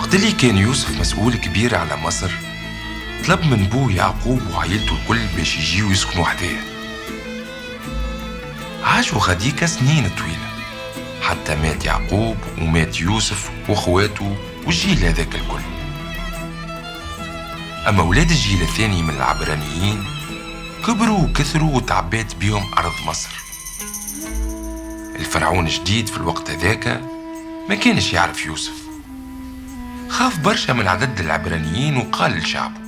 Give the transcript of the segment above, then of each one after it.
وقت اللي كان يوسف مسؤول كبير على مصر، طلب من بوه يعقوب وعائلته الكل باش يجيو يسكنوا حداه. عاشوا غاديكا سنين طويلة حتى مات يعقوب ومات يوسف واخواته والجيل هذاك الكل. أما ولاد الجيل الثاني من العبرانيين كبروا وكثروا وتعبات بيهم أرض مصر. الفرعون الجديد في الوقت هذاك ما كانش يعرف يوسف، خاف برشا من عدد العبرانيين وقال لشعبه: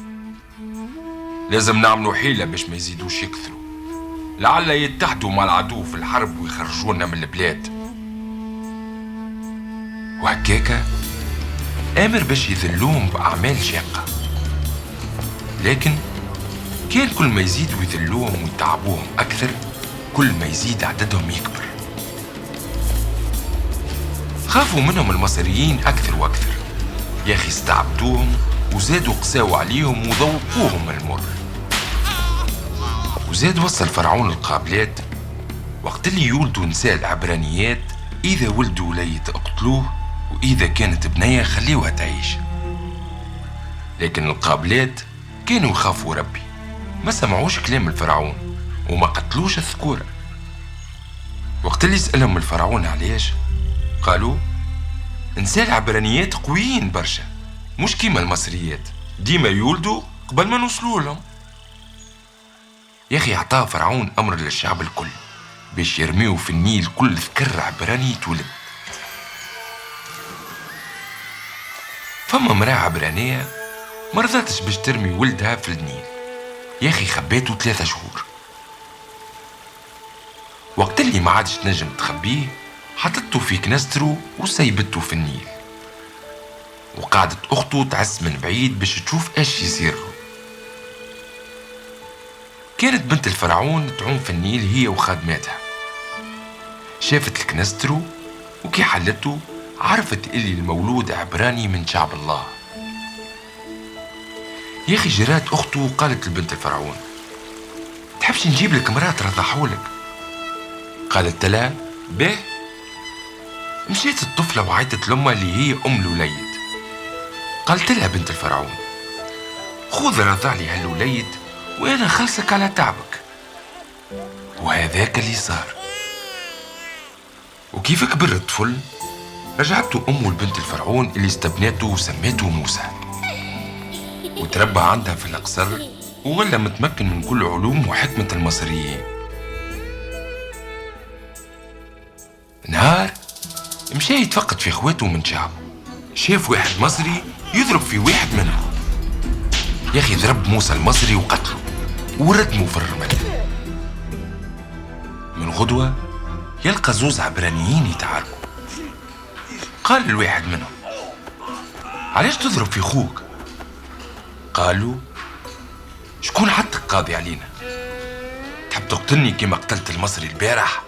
لازم نعملوا حيلة باش ما يزيدوش يكثروا، لعل يتحدوا مع العدو في الحرب ويخرجونا من البلاد. وهكاكا آمر باش يذلوهم بأعمال شاقة، لكن كان كل ما يزيدوا يذلوهم ويتعبوهم أكثر كل ما يزيد عددهم يكبر. خافوا منهم المصريين أكثر وأكثر، يا أخي استعبدوهم وزادوا قساوا عليهم وذوقوهم المر. وزاد وصل فرعون القابلات وقت اللي يولدوا نساء العبرانيات إذا ولدوا ولية اقتلوه، وإذا كانت بنية خليوها تعيش. لكن القابلات كانوا يخافوا ربي، ما سمعوش كلام الفرعون وما قتلوش الذكورة. وقت اللي سألهم الفرعون علاش، قالوا: نساء العبرانيات قويين برشا، مش كيما المصريات، ديما يولدوا قبل ما نوصلوا لهم. يا أخي أعطاه فرعون أمر للشعب الكل باش يرميوا في النيل كل ذكر عبراني يتولد. فما مرأة عبرانية مرضاتش باش ترمي ولدها في النيل، يا أخي خبيته 3 شهور. وقت اللي ما عادش تنجم تخبيه حطته في كنسترو وسيبته في النيل، وقعدت أخته تعس من بعيد باش تشوف ايش يصير. كانت بنت الفرعون تعوم في النيل هي وخادماتها، شافت الكنسترو وكي حلته عرفت اللي المولود عبراني من شعب الله. يا أخي جرات أخته وقالت لبنت الفرعون: تحبش نجيب لك مرأة ترضحولك؟ قالت لها: به. مشيت الطفلة وعيطت لأمها اللي هي أم الوليد. قالت لها بنت الفرعون: خذ رضع لي هالوليد وأنا خلصك على تعبك. وهذاك اللي صار. وكيف كبر الطفل رجعته أمه لبنت الفرعون اللي استبنته وسميته موسى، وتربى عندها في الأقصر وولى متمكن من كل علوم وحكمة المصريين. نهار مشى يتفقد في اخواته من شعبه، شاف واحد مصري يضرب في واحد منهم. يا أخي ضرب موسى المصري وقتله وردمه في الرمل. من غدوة يلقى زوز عبرانيين يتعاركوا. قال الواحد منهم: علاش تضرب في خوك؟ قالوا: شكون حطك قاضي علينا؟ تحب تقتلني كما قتلت المصري البارح؟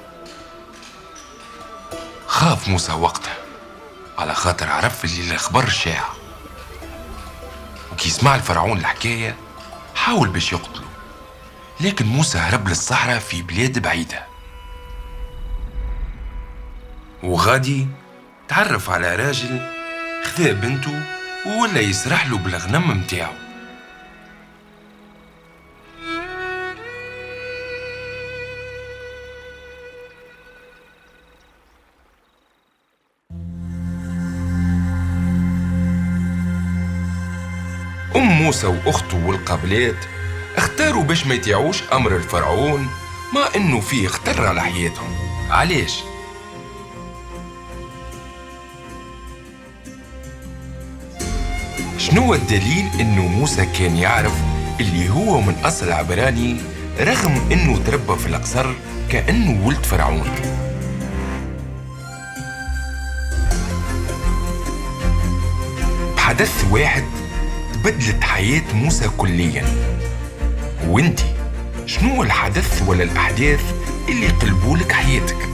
خاف موسى وقتها على خاطر عرف اللي الخبر شاع، وكي سمع الفرعون الحكاية حاول باش يقتله، لكن موسى هرب للصحراء في بلاد بعيدة. وغادي تعرف على راجل خذا بنته وولا يسرح له بالغنم متاعه. موسى وأخته والقابلات اختاروا باش ما يطيعوش أمر الفرعون، ما إنه فيه خطر على حياتهم. علاش؟ شنو الدليل إنه موسى كان يعرف اللي هو من أصل عبراني رغم إنه تربى في الأقصر كأنه ولد فرعون؟ بحدث واحد بدلت حياة موسى كليا. وانتي شنو الحدث ولا الأحداث اللي قلبوا لك حياتك؟